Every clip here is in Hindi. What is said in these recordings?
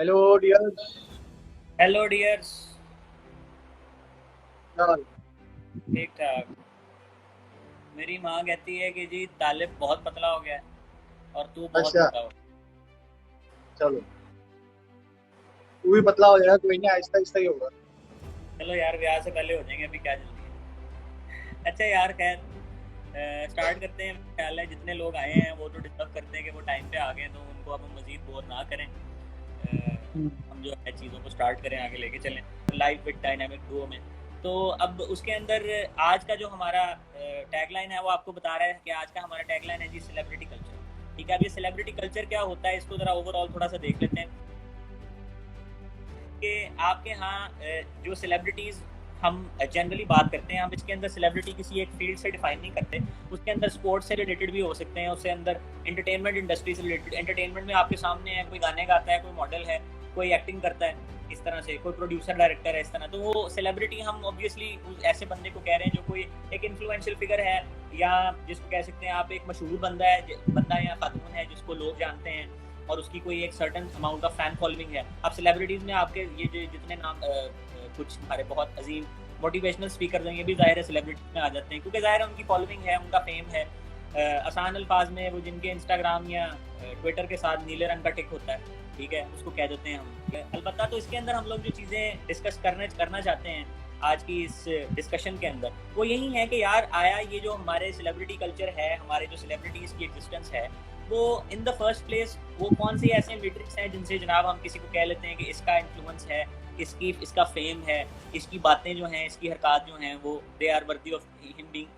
Hello dears. Hello dears. क्या हाल? ठीक ठाक। मेरी माँ कहती है कि जी तालिब बहुत पतला हो गया है और तू बहुत अच्छा, मोटा हो। चलो तू भी पतला हो जाएगा, कोई नहीं, आहिस्ता आहिस्ता ही होगा। चलो यार, ब्याह से पहले हो जाएंगे, अभी क्या जल्दी है। अच्छा यार, खैर स्टार्ट करते हैं। मेरा ख्याल है जितने लोग आए हैं वो तो डिस्टर्ब करते हैं कि वो टाइम पे आ गए, तो उनको अब हम मज़ीद बोर ना करें। हम जो है चीज़ों को स्टार्ट करें, आगे लेके चलें लाइव विद डायनामिक डुओ में। तो अब उसके अंदर आज का जो हमारा टैगलाइन है वो आपको बता रहा है कि आज का हमारा टैगलाइन है जी सेलिब्रिटी कल्चर। ठीक है, अब ये सेलिब्रिटी कल्चर क्या होता है इसको ज़रा ओवरऑल थोड़ा सा देख लेते हैं कि आपके यहाँ जो सेलिब्रिटीज़ हम जनरली बात करते हैं, हम इसके अंदर सेलिब्रिटी किसी एक फील्ड से डिफाइन नहीं करते। उसके अंदर स्पोर्ट्स से रिलेटेड भी हो सकते हैं, उसके अंदर एंटरटेनमेंट इंडस्ट्री से रिलेटेड। एंटरटेनमेंट में आपके सामने है, कोई गाने गाता है, कोई मॉडल है, कोई एक्टिंग करता है, इस तरह से कोई प्रोड्यूसर डायरेक्टर है, इस तरह। तो वो सेलिब्रिटी हम ऑब्वियसली ऐसे बंदे को कह रहे हैं जो कोई एक इन्फ्लुएंशियल फिगर है, या जिसको कह सकते हैं आप एक मशहूर बंदा या खातून है जिसको लोग जानते हैं और उसकी कोई एक certain amount of fan following है। अब सेलिब्रिटीज़ में आपके ये जो जितने नाम कुछ हमारे बहुत अजीम मोटिवेशनल स्पीकर हैं, ये भी ज़ाहिर है सेलिब्रिटीज़ में आ जाते हैं, क्योंकि ज़ाहिर है उनकी फॉलोइंग है, उनका फेम है। आसान अल्फाज में वो जिनके इंस्टाग्राम या ट्विटर के साथ नीले रंग का टिक होता है, ठीक है, उसको कह देते हैं हम। अलबत्ता तो इसके अंदर हम लोग जो चीज़ें डिस्कस करना चाहते हैं आज की इस डिस्कशन के अंदर, वो यही है कि यार आया ये जो हमारे सेलिब्रिटी कल्चर है, हमारे जो सेलिब्रिटीज़ की एग्जिस्टेंस है, वो इन द फर्स्ट प्लेस वो कौन सी ऐसे मेट्रिक्स हैं जिनसे जनाब हम किसी को कह लेते हैं कि इसका इन्फ्लुएंस है, इसका फेम है, इसकी बातें जो हैं, इसकी हरकत जो हैं, वो they are worthy of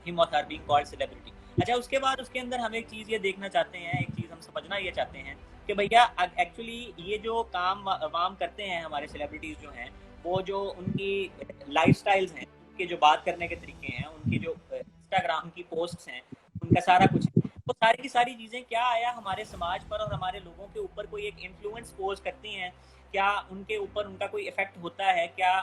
him और हर बीइंग कॉल्ड सेलिब्रिटी। अच्छा, उसके बाद उसके अंदर हम एक चीज़ ये देखना चाहते हैं, एक चीज़ हम समझना ये चाहते हैं कि भैया एक्चुअली ये जो काम वाम करते हैं हमारे सेलिब्रिटीज़ जो हैं, वो जो उनकी लाइफस्टाइल्स हैं, उनके जो बात करने के तरीके हैं, उनकी जो इंस्टाग्राम की पोस्ट्स हैं, उनका सारा कुछ, वो सारी की सारी चीज़ें क्या आया हमारे समाज पर और हमारे लोगों के ऊपर कोई एक इन्फ्लुएंस पोज करती हैं? क्या उनके ऊपर उनका कोई इफेक्ट होता है? क्या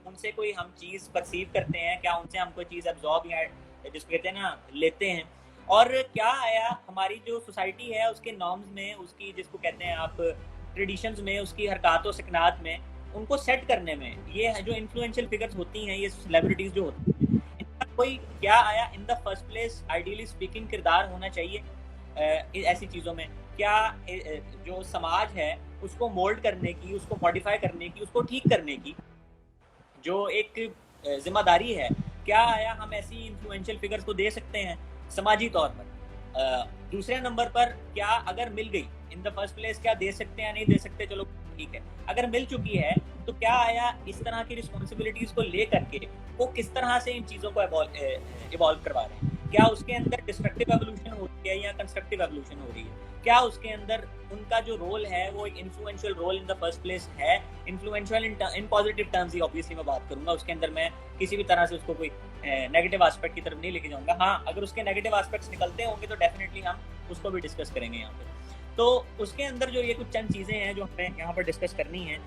उनसे कोई हम चीज़ परसीव करते हैं? क्या उनसे हम कोई चीज़ एब्जॉर्ब या जिसको कहते हैं ना लेते हैं? और क्या आया हमारी जो सोसाइटी है उसके नॉर्म्स में, उसकी जिसको कहते हैं आप ट्रेडिशंस में, उसकी हरकत सकनात में, उनको सेट करने में, ये जो इन्फ्लुएंशियल फिगर्स होती हैं, ये सेलिब्रिटीज जो होती हैं, इनका कोई क्या आया इन the first place ideally speaking किरदार होना चाहिए ऐसी चीज़ों में? क्या जो समाज है उसको मोल्ड करने की, उसको मॉडिफाई करने की, उसको ठीक करने की जो एक जिम्मेदारी है, क्या आया हम ऐसी इन्फ्लुएंशियल फिगर्स को दे सकते हैं समाजी तौर पर? दूसरे नंबर पर क्या अगर मिल गई इन द फर्स्ट प्लेस, क्या दे सकते हैं या नहीं दे सकते? चलो ठीक है, अगर मिल चुकी है तो क्या आया इस तरह की रिस्पॉन्सिबिलिटीज को ले करके वो किस तरह से इन चीज़ों को इवॉल्व करवा रहे हैं? क्या उसके अंदर डिस्ट्रक्टिव एवोल्यूशन हो रही है या कंस्ट्रक्टिव एवोल्यूशन हो रही है? क्या उसके अंदर उनका जो रोल है वो एक influential role in the first place है? इन्फ्लुएंशियल इन पॉजिटिव टर्म्स ही ऑब्वियसली मैं बात करूंगा, उसके अंदर मैं किसी भी तरह से उसको कोई नेगेटिव एस्पेक्ट की तरफ नहीं लेके जाऊंगा। हाँ, अगर उसके नेगेटिव एस्पेक्ट्स निकलते होंगे तो डेफिनेटली हम उसको भी डिस्कस करेंगे यहाँ पे। तो उसके अंदर जो ये कुछ चंद चीज़ें हैं जो हमें यहाँ पर डिस्कस करनी है।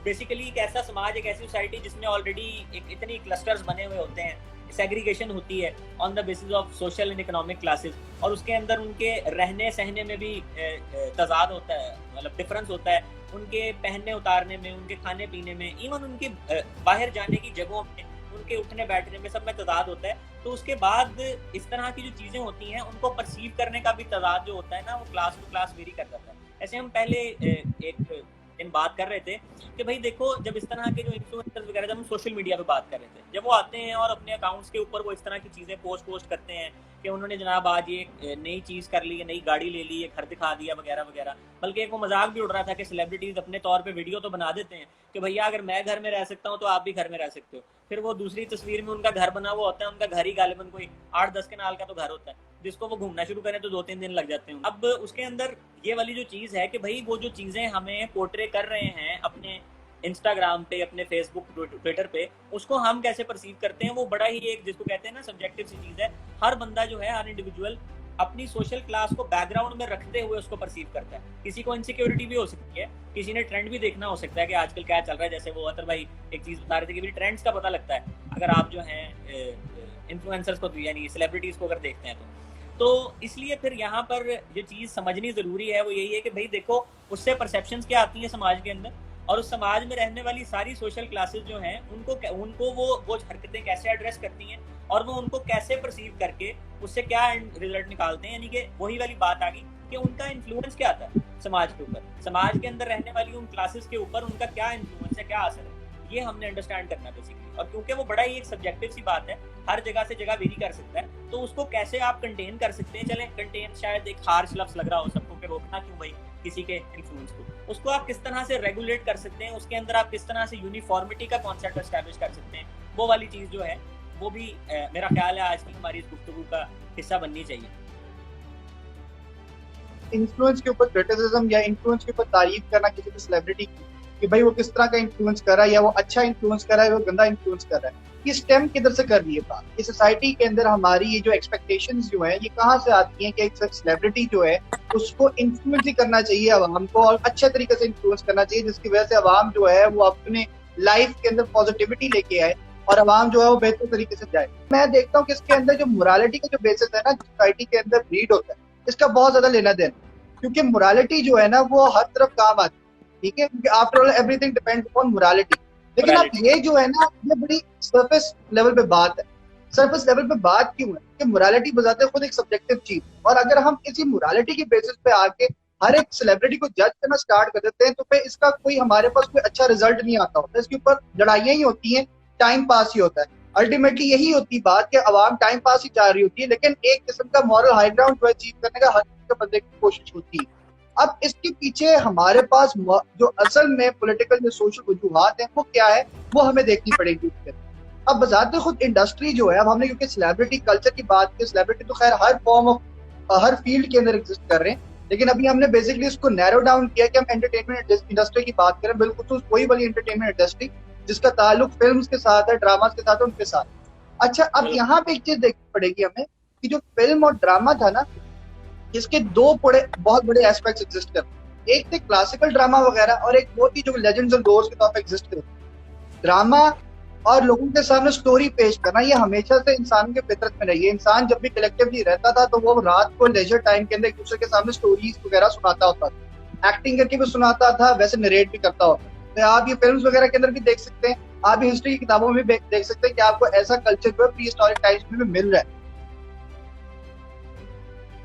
बेसिकली एक ऐसा समाज, एक ऐसी सोसाइटी जिसमें ऑलरेडी एक इतनी क्लस्टर्स बने हुए होते हैं, सेग्रीगेशन होती है on the basis of social and economic classes, और उसके अंदर उनके रहने सहने में भी तजाद होता है, मतलब डिफरेंस होता है, उनके पहनने उतारने में, उनके खाने पीने में, इवन उनके बाहर जाने की जगहों में, उनके उठने बैठने में, सब में तजाद होता है। तो उसके बाद इस तरह की जो चीज़ें होती हैं उनको परसीव करने का भी तजाद जो होता है ना, वो क्लास टू क्लास वेरी कर जाता है। ऐसे हम पहले एक दिन बात कर रहे थे कि भाई देखो, जब इस तरह के जो इन्फ्लुएंसर्स वगैरह, जब हम सोशल मीडिया पे बात कर रहे थे, जब वो आते हैं और अपने अकाउंट्स के ऊपर वो इस तरह की चीज़ें पोस्ट करते हैं कि उन्होंने जनाब आज ये नई चीज़ कर ली, नई गाड़ी ले ली, घर दिखा दिया वगैरह वगैरह, बल्कि एक वो मजाक भी उड़ रहा था कि सेलिब्रिटीज़ अपने तौर पर वीडियो तो बना देते हैं कि भैया अगर मैं घर में रह सकता हूँ तो आप भी घर में रह सकते हो। फिर वो दूसरी तस्वीर में उनका घर बना हुआ होता है, उनका घर ही गालिबन कोई 8-10 के नाल का तो घर होता है, जिसको वो घूमना शुरू करें तो 2-3 दिन लग जाते हैं। अब उसके अंदर ये वाली जो चीज़ है कि भाई वो जो चीज़ें हमें पोर्ट्रे कर रहे हैं अपने इंस्टाग्राम पे, अपने फेसबुक ट्विटर पे, उसको हम कैसे परसीव करते हैं, वो बड़ा ही एक जिसको कहते हैं ना सब्जेक्टिव सी चीज़ है। हर बंदा जो है, हर इंडिविजुअल अपनी सोशल क्लास को बैकग्राउंड में रखते हुए उसको परसीव करता है। किसी को इनसिक्योरिटी भी हो सकती है, किसी ने ट्रेंड भी देखना हो सकता है कि आजकल क्या चल रहा है। जैसे वो अतर भाई एक चीज़ बता रहे थे कि ट्रेंड्स का पता लगता है अगर आप जो है इन्फ्लुएंसर्स को यानी सेलिब्रिटीज़ को अगर देखते हैं तो इसलिए फिर यहाँ पर जो चीज़ समझनी ज़रूरी है वो यही है कि भाई देखो उससे परसेप्शंस क्या आती हैं समाज के अंदर, और उस समाज में रहने वाली सारी सोशल क्लासेस जो हैं उनको वो हरकतें कैसे एड्रेस करती हैं और वो उनको कैसे परसीव करके उससे क्या रिजल्ट निकालते हैं। यानी कि वही वाली बात आ गई कि उनका इन्फ्लुएंस क्या आता है समाज के ऊपर, समाज के अंदर रहने वाली उन क्लासेस के ऊपर उनका क्या इन्फ्लुएंस है, क्या असर है, ये हमने अंडरस्टैंड करना बेसिकली। और क्योंकि वो बड़ा ही एक सब्जेक्टिव सी बात है, हर जगह से जगह वेरी कर सकता है, तो उसको कैसे आप कंटेन कर सकते हैं। चले कंटेन शायद एक हार्श लफ्ज लग रहा हो सबको कि रोकना क्यों भाई किसी के इन्फ्लुएंस को, उसको आप किस तरह से रेगुलेट कर सकते हैं, उसके अंदर आप किस तरह से यूनिफॉर्मिटी का कॉन्सेप्ट एस्टैब्लिश कर सकते हैं, वो वाली चीज़ जो है वो भी मेरा ख्याल है आज की हमारी इस गुफ्तगू का हिस्सा बननी चाहिए। इन्फ्लुएंस के ऊपर क्रिटिसिज्म या इन्फ्लुएंस के ऊपर तारीफ करना किसी भी सेलिब्रिटी की कि भाई वो किस तरह का इन्फ्लुएंस कर रहा है, या वो अच्छा इन्फ्लुएंस कर रहा है, वो गंदा इन्फ्लुएंस कर रहा है, ये स्टेम किधर से कर रही है बात। ये सोसाइटी के अंदर हमारी ये जो एक्सपेक्टेशंस जो है ये कहाँ से आती हैं कि एक सेलिब्रिटी जो है उसको इन्फ्लुएंस ही करना चाहिए अवाम को, और अच्छे तरीके से इन्फ्लुएंस करना चाहिए जिसकी वजह से अवाम जो है वो अपने लाइफ के अंदर पॉजिटिविटी लेके आए और अवाम जो है वो बेहतर तरीके से जाए। मैं देखता हूँ कि इसके अंदर जो मोरालिटी का जो बेसिस है ना सोसाइटी के अंदर ब्रीड होता है, इसका बहुत ज्यादा लेना देना, क्योंकि मोरालिटी जो है ना वो हर तरफ काम आती है, ठीक है, क्योंकि after all everything depends upon morality. लेकिन अब ये जो है ना ये बड़ी सरफेस लेवल पे बात है। सरफेस लेवल पे बात क्यों है कि मोरालिटी बजाते खुद एक सब्जेक्टिव चीज, और अगर हम इसी मोरालिटी की बेसिस पे आके हर एक सेलिब्रिटी को जज करना स्टार्ट कर देते हैं तो फिर इसका कोई हमारे पास कोई अच्छा रिजल्ट नहीं आता होता। इसके ऊपर लड़ाइयां ही होती हैं, टाइम पास ही होता है। अल्टीमेटली यही होती बात कि अवाम टाइम पास ही चाह रही होती है, लेकिन एक किस्म का मॉरल हाई ग्राउंड जो अचीव करने का हर बंदे की कोशिश होती है। अब इसके पीछे हमारे पास जो असल में पॉलिटिकल जो सोशल वजूहात हैं वो क्या है वो हमें देखनी पड़ेगी। अब बजाते खुद इंडस्ट्री जो है, अब हमने क्योंकि सेलिब्रिटी कल्चर की बात की, सेलिब्रिटी तो खैर हर फॉर्म ऑफ हर फील्ड के अंदर एग्जिस्ट कर रहे हैं, लेकिन अभी हमने बेसिकली इसको नैरो डाउन किया कि हम एंटरटेनमेंट इंडस्ट्री की बात करें, बिल्कुल वही वाली एंटरटेनमेंट इंडस्ट्री जिसका ताल्लुक फिल्म के साथ है, ड्रामा के साथ है, उनके साथ। अच्छा, अब यहाँ पे एक चीज देखनी पड़ेगी हमें कि जो फिल्म और ड्रामा था ना, इसके दो बहुत बड़े एस्पेक्ट्स एग्जिस्ट करते हैं। एक थे क्लासिकल ड्रामा वगैरह, और एक वो थी जो लेजेंड्स और लोर्स के तौर पर एग्जिस्ट करती है। ड्रामा और लोगों के सामने स्टोरी पेश करना ये हमेशा से इंसान के फितरत में रही है। इंसान जब भी कलेक्टिवली रहता था तो वो रात को लेजर टाइम के अंदर एक दूसरे के सामने स्टोरीज वगैरह सुनाता होता था, एक्टिंग करके भी सुनाता था, वैसे नरेट भी करता होता। तो आप ये फिल्म्स वगैरह के अंदर भी देख सकते हैं, आप ये हिस्ट्री की किताबों में भी देख सकते हैं कि आपको ऐसा कल्चर जो है प्री हिस्टोरिक टाइम्स में भी मिल रहा है।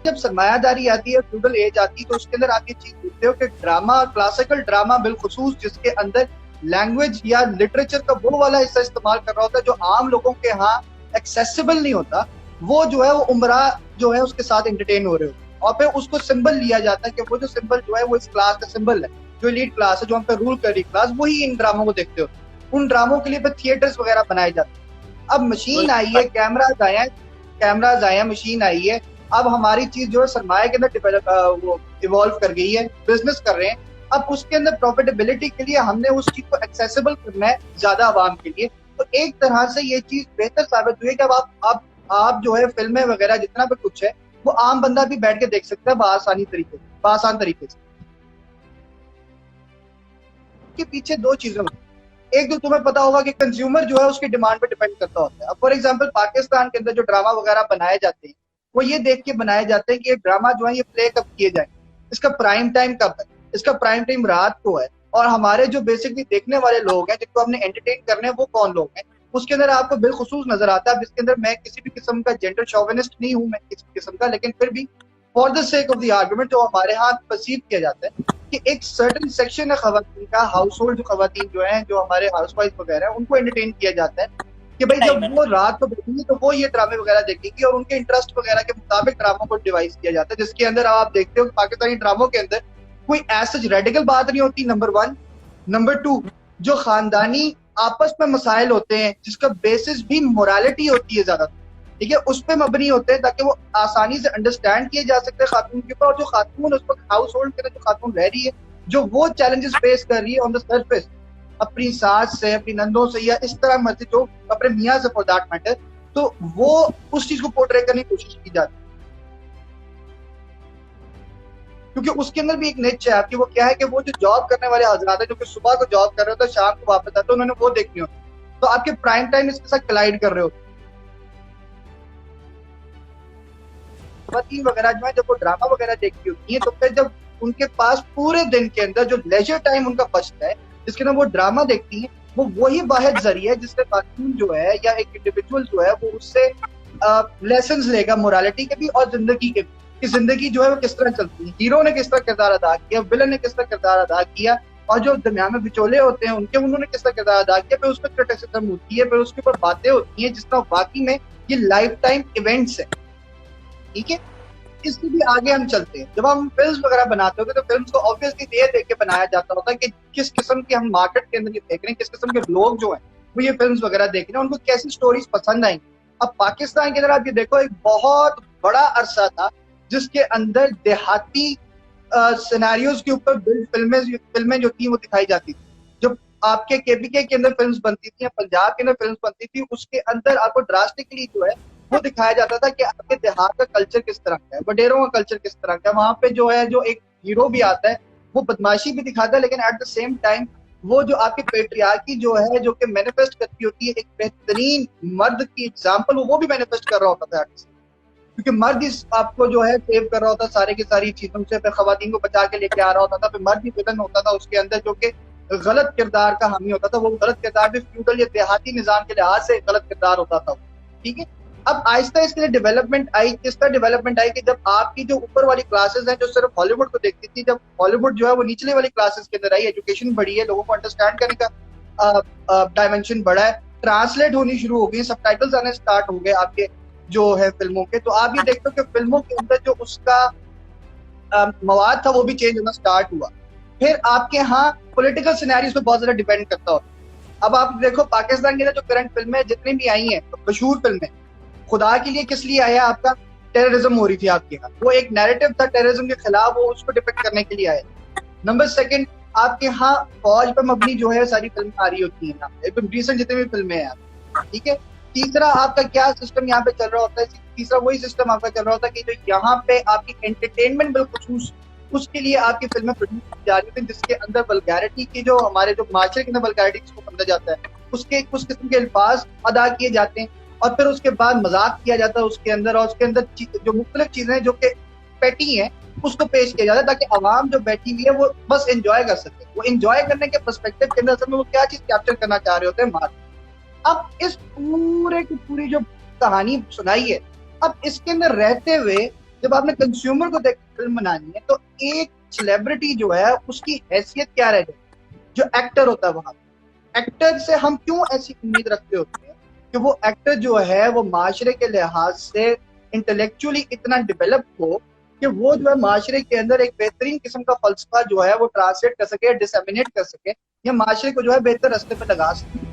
जब सरमायादारी आती है, फ्यूडल एज आती है, तो उसके अंदर आप ये चीज देखते हो कि ड्रामा और क्लासिकल ड्रामा बिलखुसूस जिसके अंदर लैंग्वेज या लिटरेचर का वो वाला हिस्सा इस्तेमाल कर रहा होता है जो आम लोगों के यहाँ एक्सेसिबल नहीं होता, वो जो है वो उमरा जो है उसके साथ एंटरटेन हो रहे हो, और फिर उसको सिंबल लिया जाता है कि वो जो सिंबल जो है वो इस क्लास का सिंबल है, जो एलीट क्लास है, जो हम पे रूल कर रही क्लास, वही इन ड्रामों को देखते हो। उन ड्रामों के लिए फिर थिएटर्स वगैरह बनाए जाते हैं। अब मशीन आई है, कैमराज आए हैं, मशीन आई है, अब हमारी चीज जो है सरमाया के अंदर वो इवॉल्व कर गई है, बिजनेस कर रहे हैं। अब उसके अंदर प्रॉफिटेबिलिटी के लिए हमने उस चीज को एक्सेसिबल करना है ज्यादा आवाम के लिए। तो एक तरह से ये चीज बेहतर साबित हुई कि अब आप जो है फिल्में वगैरह जितना भी कुछ है वो आम बंदा भी बैठ के देख सकता है बआसान तरीके से। के पीछे दो चीजें होती हैं। एक तो तुम्हें पता होगा कि कंज्यूमर जो है उसकी डिमांड पे डिपेंड करता होता है। अब फॉर एग्जांपल पाकिस्तान के अंदर जो ड्रामा वगैरह बनाए जाते हैं वो ये देख के बनाए जाते हैं कि ये ड्रामा जो है ये प्ले कब किए जाए, इसका प्राइम टाइम कब है, इसका प्राइम टाइम रात को है, और हमारे जो बेसिकली देखने वाले लोग हैं जिनको हमने एंटरटेन करने हैं वो कौन लोग हैं। उसके अंदर आपको बिलखुसूस नजर आता है, जिसके अंदर मैं किसी भी किस्म का जेंडर शोविनिस्ट नहीं हूं, मैं किसी किस्म का, लेकिन फिर भी for the sake of the argument जो हमारे यहाँ परसीव किया जाता है कि एक सर्टेन सेक्शन है खवातीन का, हाउस होल्ड जो खवातीन जो है, जो हमारे हाउस वाइफ वगैरह है, उनको एंटरटेन किया जाता है कि भाई जब वो रात को बैठेंगी तो वो ये ड्रामे वगैरह देखेंगी, और उनके इंटरेस्ट वगैरह के मुताबिक ड्रामों को डिवाइस किया जाता है, जिसके अंदर आप देखते हो पाकिस्तानी ड्रामों के अंदर कोई ऐसा रेडिकल बात नहीं होती, नंबर 1। नंबर 2, जो खानदानी आपस में मसाइल होते हैं जिसका बेसिस भी मोरालिटी होती है ज्यादा, ठीक है, उस पर मबनी होते हैं ताकि वो आसानी से अंडरस्टैंड किए जा सकते हैं खातून के ऊपर। और जो खातून उस वक्त हाउस होल्ड के अंदर जो खातून रह रही है, जो वो चैलेंजेस फेस कर रही है ऑन द सरफेस अपनी सास से, अपनी नंदों से, या इस तरह मर्जी जो अपने मियाँ से फॉर दैट मैटर, तो वो उस चीज को पोर्ट्रे करने की कोशिश की जाती है, क्योंकि उसके अंदर भी एक नेचर है आपकी। वो क्या है कि वो जो जॉब करने वाले हजरात है जो कि सुबह को जॉब कर रहे होते हैं, शाम को वापस आते हैं, उन्होंने वो देखनी होती, तो आपके प्राइम टाइम इसके साथ कलाइड कर रहे होते। खवातीन वगैरह जो है जब वो ड्रामा वगैरह देखती होती है तो फिर जब उनके पास पूरे दिन के अंदर जो लेजर टाइम उनका बचता है जिसके अंदर वो ड्रामा देखती है, वो वही वाहिद जरिया है जिससे खातून जो है या एक इंडिविजुअल जो है वो उससे लेसन्स लेगा मोरालिटी के भी और जिंदगी के भी, कि जिंदगी जो है वो किस तरह चलती है, हीरो ने किस तरह किरदार अदा किया, विलन ने किस तरह किरदार अदा किया, और जो दरमियान में बिचौले होते हैं उन्होंने किस तरह किरदार अदा किया, फिर उस पर क्रिटिसिज्म होती है, फिर उसके ऊपर बातें होती हैं जिस तरह वाकई में ये लाइफ टाइम इवेंट्स है। ठीक है, इससे भी आगे हम चलते हैं, जब हम फिल्म वगैरह बनाते होते तो फिल्म को ऑब्वियसली ये देख के बनाया जाता होता है कि किस किस्म के हम मार्केट के अंदर ये देख रहे हैं, किस किस्म के लोग जो हैं वो ये फिल्म वगैरह देख रहे हैं, उनको कैसी स्टोरीज पसंद आएंगी। अब पाकिस्तान के अंदर आप ये देखो, एक बहुत बड़ा अरसा था जिसके अंदर देहाती सिनेरियोज के ऊपर फिल्में जो थी वो दिखाई जाती थी। जब आपके केपीके के अंदर फिल्म्स बनती थी या पंजाब के अंदर फिल्म्स बनती थी, उसके अंदर आपको ड्रास्टिकली जो है वो दिखाया जाता था कि आपके देहात का कल्चर किस तरह का है, वडेरों का कल्चर किस तरह का है। वहां पे जो है जो एक हीरो भी आता है वो बदमाशी भी दिखाता है, लेकिन एट द सेम टाइम वो जो आपकी पेट्रियार्की जो है जो कि मैनिफेस्ट करती होती है एक बेहतरीन मर्द की एग्जाम्पल, वो भी मैनिफेस्ट कर रहा होता था, क्योंकि मर्द ही आपको जो है सेव कर रहा होता सारे की सारी चीजों से, फिर खवातीन को बचा के लेके आ रहा होता था, फिर मर्द ही विलन होता था उसके अंदर जो कि गलत किरदार का हामी होता था। वो गलत किरदार भी फ्यूडल या देहाती निजाम के लिहाज से गलत किरदार होता था। ठीक है, अब आहिस्ता इसके लिए डेवलपमेंट आई, किस तरह डेवलपमेंट आई कि जब आपकी जो ऊपर वाली क्लासेस हैं जो सिर्फ हॉलीवुड को देखती थी, जब हॉलीवुड जो है वो निचले वाली क्लासेस के अंदर आई, एजुकेशन बढ़ी है, लोगों को अंडरस्टैंड करने का डायमेंशन बढ़ा है, ट्रांसलेट होनी शुरू हो गई, सबटाइटल्स आने स्टार्ट हो गए आपके जो है फिल्मों के, तो आप ये देखते हो कि फिल्मों के अंदर जो उसका मवाद था वो भी चेंज होना स्टार्ट हुआ। फिर आपके यहाँ पॉलिटिकल सिनेरियोस पे बहुत ज्यादा डिपेंड करता हो। अब आप देखो पाकिस्तान के अंदर जो करंट फिल्में जितनी भी आई हैं, मशहूर फिल्में, खुदा के लिए किस लिए आया, आपका टेररिज्म हो रही थी आपके यहाँ, वो एक नैरेटिव था टेररिज्म के खिलाफ, वो उसको डिपेक्ट करने के लिए आया। नंबर सेकंड, आपके यहाँ फौज पर मबनी जो है सारी फिल्में आ रही होती है, एकदम रिसेंट जितनी भी फिल्में हैं। ठीक है, तीसरा आपका क्या सिस्टम यहाँ पे चल रहा होता है, तीसरा वही सिस्टम आपका चल रहा होता है कि जो यहाँ पे आपकी एंटरटेनमेंट बिलखुसूस उसके लिए आपकी फिल्में प्रोड्यूस की जा रही थी, जिसके अंदर वल्गैरिटी की जो हमारे जो माशरे के अंदर वल्गैरिटी जिसको समझा जाता है उसके कुछ किस्म के अल्फाज अदा किए जाते हैं, और फिर उसके बाद मजाक किया जाता है उसके अंदर, और उसके अंदर जो मुख्तलिफ चीजें जो कि पेटी हैं उसको पेश किया जाता है ताकि आवाम जो बैठी हुई है वो बस एंजॉय कर सके। वो एंजॉय करने के पर्सपेक्टिव के अंदर असल में वो क्या चीज कैप्चर करना चाह रहे होते हैं, मार। अब इस पूरे की पूरी जो कहानी सुनाई है, अब इसके अंदर रहते हुए जब आपने कंज्यूमर को देख फिल्म बनानी है तो एक सेलिब्रिटी जो है उसकी हैसियत क्या रह जाए, जो एक्टर होता है वहां, एक्टर से हम क्यों ऐसी उम्मीद रखते होते हैं कि वो एक्टर जो है वो माशरे के लिहाज से इंटेलेक्चुअली इतना डेवलप हो कि वो जो है माशरे के अंदर एक बेहतरीन किस्म का फलसफा जो है वो ट्रांसलेट कर सके, डिसेमिनेट कर सके, या माशरे को जो है बेहतर रास्ते पर लगा सके।